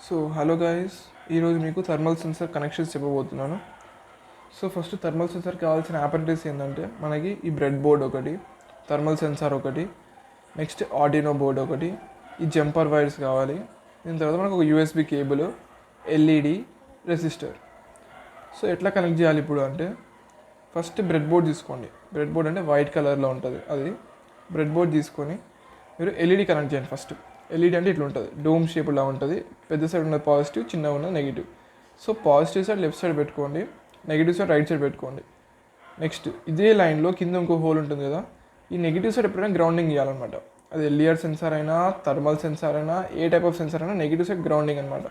So hello guys, ఈరోజు మీకు thermal censor connections చెప్పబోతున్నాను. సో ఫస్ట్ థర్మల్ సెన్సార్ కావాల్సిన ఆపరేటర్స్ ఏంటంటే మనకి ఈ బ్రెడ్ బోర్డ్ ఒకటి, థర్మల్ సెన్సార్ ఒకటి, నెక్స్ట్ ఆర్డినో బోర్డ్ ఒకటి, ఈ జంపర్ వైర్స్ కావాలి. దీని తర్వాత మనకు ఒక USB cable, LED, resistor. So ఎట్లా కనెక్ట్ చేయాలి ఇప్పుడు అంటే ఫస్ట్ బ్రెడ్ బోర్డ్ తీసుకోండి. బ్రెడ్ బోర్డ్ అంటే వైట్ కలర్లో ఉంటుంది. అది బ్రెడ్ బోర్డ్ తీసుకొని మీరు ఎల్ఈడి కనెక్ట్ చేయండి. ఫస్ట్ ఎల్ఈడి అంటే ఇట్లా ఉంటుంది, డోమ్ షేప్లా ఉంటుంది. పెద్ద సైడ్ ఉన్నది పాజిటివ్, చిన్నగా ఉన్నది negative. So positive side left side పెట్టుకోండి, నెగిటివ్ సైడ్ రైట్ సైడ్ పెట్టుకోండి. నెక్స్ట్ ఇదే లైన్లో కింద ఇంకో హోల్ ఉంటుంది కదా, ఈ నెగిటివ్ సైడ్ ఎప్పుడైనా గ్రౌండింగ్ ఇవ్వాలన్నమాట. అది ఎల్ఈఆర్ సెన్సార్ అయినా, థర్మల్ సెన్సార్ అయినా, ఏ టైప్ ఆఫ్ సెన్సార్ అయినా నెగిటివ్ సైడ్ గ్రౌండింగ్ అనమాట.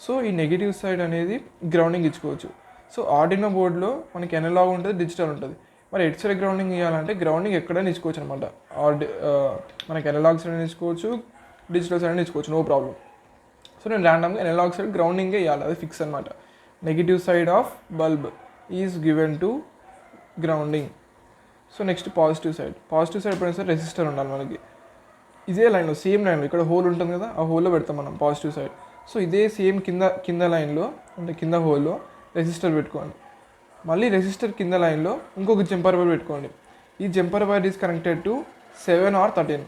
సో ఈ నెగిటివ్ సైడ్ అనేది గ్రౌండింగ్ ఇచ్చుకోవచ్చు. సో ఆర్డినో బోర్డ్లో మనకి ఎనలాగ్ ఉంటుంది, డిజిటల్ ఉంటుంది. మరి ఎటు సైడ్ గ్రౌండింగ్ ఇవ్వాలంటే గ్రౌండింగ్ ఎక్కడైనా ఇచ్చుకోవచ్చు అనమాట. మనకి ఎనలాగ్ సైడ్ ఇచ్చుకోవచ్చు, డిజిటల్ సైడ్ ఇచ్చుకోవచ్చు, నో ప్రాబ్లం. సో నేను ర్యాండమ్గా ఎనలాగ్ సైడ్ గ్రౌండింగే ఇవ్వాలి, అది ఫిక్స్ అనమాట. Negative side of bulb is given to grounding. So next positive side ఎప్పుడైనా సరే రెసిస్టర్ ఉండాలి మనకి. ఇదే లైన్లో, సేమ్ లైన్లో ఇక్కడ హోల్ ఉంటుంది కదా, ఆ హోల్లో పెడతాం మనం పాజిటివ్ సైడ్. సో ఇదే సేమ్ కింద లైన్లో అంటే కింద హోల్లో రెసిస్టర్ పెట్టుకోండి. మళ్ళీ రెసిస్టర్ కింద లైన్లో ఇంకొక జంపర్ వైర్ పెట్టుకోండి. ఈ jumper wire is connected to 7 or 13.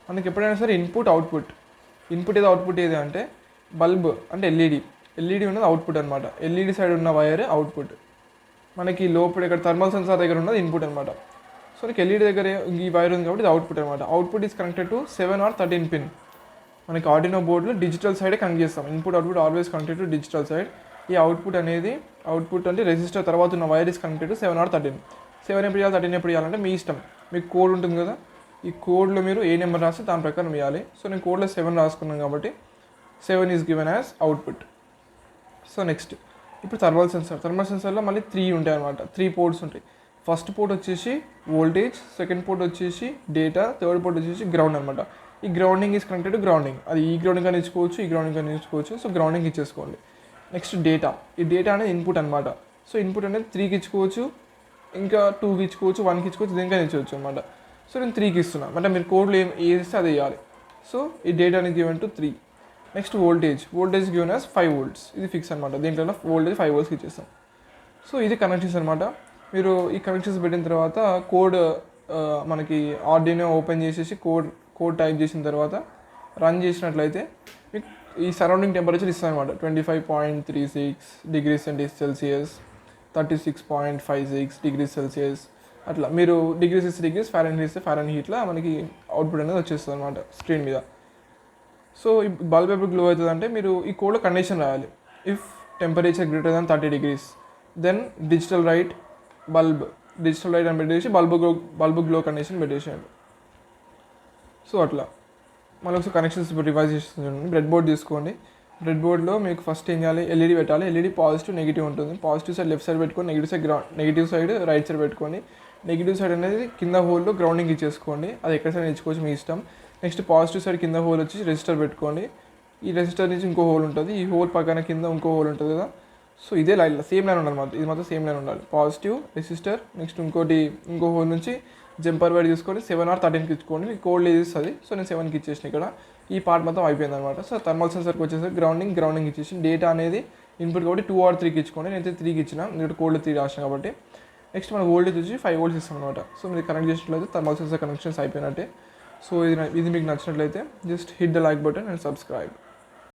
మనకి ఎప్పుడైనా సరే ఇన్పుట్ అవుట్పుట్ ఏది అంటే బల్బ్ అంటే ఎల్ఈడి ఉన్నది అవుట్పుట్ అనమాట. ఎల్ఈడి సైడ్ ఉన్న వైర్ అవుట్పుట్. మనకి లోపల ఇక్కడ థర్మల్ సెన్సార్ దగ్గర ఉన్నది ఇన్పుట్ అనమాట. సో నీకు ఎల్ఈడి దగ్గర ఈ వైర్ ఉంది కాబట్టి ఇది అవుట్పుట్ అనమాట. Output is connected to 7 or 13 pin. మనకి ఆర్డినో బోర్డులో డిజిటల్ సైడే కనెక్ట్ చేస్తాం. Input output always connected to digital side. ఈ అవుట్పుట్ అంటే రెసిస్టర్ తర్వాత ఉన్న wire is connected to 7 or 13. 7 ఎప్పుడు ఇవ్వాలి, 13 ఎప్పుడు ఇవ్వాలంటే మీ ఇష్టం. మీకు కోడ్ ఉంటుంది కదా, ఈ కోడ్లో మీరు ఏ నెంబర్ రాస్తే దాని ప్రకారం ఇవ్వాలి. సో నేను కోడ్లో 7 రాసుకున్నాను కాబట్టి 7 is given as output. So next ఇప్పుడు థర్మల్ సెన్సార్లో మళ్ళీ 3 ఉంటాయి అనమాట. 3 పోర్ట్స్ ఉంటాయి. ఫస్ట్ పోర్ట్ వచ్చేసి వోల్టేజ్, సెకండ్ పోర్ట్ వచ్చేసి డేటా, థర్డ్ పోర్ట్ వచ్చేసి గ్రౌండ్ అనమాట. ఈ grounding is connected to grounding. అది ఈ గ్రౌండింగ్ అని ఇచ్చుకోవచ్చు, ఈ గ్రౌండింగ్ అని ఇచ్చుకోవచ్చు. సో గ్రౌండింగ్ ఇచ్చేసుకోండి. Next data. ఈ డేటా అనేది ఇన్పుట్ అనమాట. సో ఇన్పుట్ అనేది 3కి ఇచ్చుకోవచ్చు, ఇంకా 2కి ఇచ్చుకోవచ్చు, 1కి ఇచ్చుకోవచ్చు, దేనికైనా ఇచ్చుకోవచ్చు అనమాట. సో నేను 3కి ఇస్తున్నాను అంటే మీరు కోడ్లో ఏది ఇస్తే అది వేయాలి. సో ఈ డేటా అనేది given to 3. Next voltage given as 5 volts. ఇది ఫిక్స్ అనమాట. దీంట్లో వోల్టేజ్ 5 volts ఇచ్చేస్తాం. సో ఇది కనెక్షన్స్ అనమాట. మీరు ఈ కనెక్షన్స్ పెట్టిన తర్వాత కోడ్ మనకి ఆర్డినో ఓపెన్ చేసేసి కోడ్ టైప్ చేసిన తర్వాత రన్ చేసినట్లయితే మీకు ఈ సరౌండింగ్ టెంపరేచర్ ఇస్తాను అనమాట. 25.36 degrees Celsius, 36.56 degrees Celsius. అట్లా మీరు డిగ్రీస్ ఇస్తే డిగ్రీస్, ఫారెన్హీట్ ఇస్తే ఫారెన్హీట్లో మనకి అవుట్పుట్ అనేది వచ్చేస్తుంది అనమాట స్క్రీన్ మీద. సో ఈ బల్బ్ ఎప్పుడు గ్లో అవుతుంది అంటే మీరు ఈ కోడ్లో కండిషన్ రాయాలి. If temperature greater than 30 degrees then digital write అని పెట్టేసి బల్బ్ గ్లో కండిషన్ పెట్టేసేయండి. సో అట్లా మళ్ళీ ఒకసారి కనెక్షన్స్ రివైజ్ చేస్తుంది. బ్రెడ్ బోర్డ్ తీసుకోండి. బ్రెడ్ బోర్డ్లో మీకు ఫస్ట్ ఏం చేయాలి, ఎల్ఈడి పెట్టాలి. ఎల్ఈడి పాజిటివ్ నెగిటివ్ ఉంటుంది. పాజిటివ్ సైడ్ లెఫ్ట్ సైడ్ పెట్టుకొని, నెగిటివ్ సైడ్ రైట్ సైడ్ పెట్టుకొని, నెగిటివ్ సైడ్ అనేది కింద హోల్లో గ్రౌండింగ్ ఇచ్చేసుకోండి. అది ఎక్కడ సైడ్ ఇచ్చుకోవచ్చు మీ ఇష్టం. నెక్స్ట్ పాజిటివ్ సైడ్ కింద హోల్ వచ్చి రెసిస్టర్ పెట్టుకోండి. ఈ రెసిస్టర్ నుంచి ఇంకో హోల్ ఉంటుంది, ఈ హోల్ పక్కన కింద ఇంకో హోల్ ఉంటుంది కదా. సో ఇదే లైన్, సేమ్ లైన్ ఉండాలి మాత్రం. ఇది మాత్రం సేమ్ లైన్ ఉండాలి. పాజిటివ్ రెసిస్టర్, నెక్స్ట్ ఇంకో హోల్ నుంచి జంపర్ వైర్ తీసుకొని 7 or 13కి ఇచ్చుకోండి. మీకు కోడ్ ఇస్తుంది. సో నేను 7కి ఇచ్చేసిన ఇక్కడ. ఈ పార్ట్ మొత్తం అయిపోయింది అనమాట. సో థర్మల్ సెన్సర్కి వచ్చేసరికి గ్రౌండింగ్ ఇచ్చేసి, డేటా అనేది ఇన్పుట్ కాబట్టి 2 or 3కి ఇచ్చుకోండి. నేనైతే 3కి ఇచ్చిన, ఎందుకంటే కోడ్లో 3 రాసిన కాబట్టి. నెక్స్ట్ మన వోల్టేజ్ వచ్చి 5 volts ఇస్తాం అనమాట. సో మీరు కనెక్ట్ చేసినట్లయితే థర్మల్ సెన్సర్ కనెక్షన్స్ అయిపోయినట్టే. సో ఇది మీకు నచ్చినట్లయితే just hit the like button and subscribe.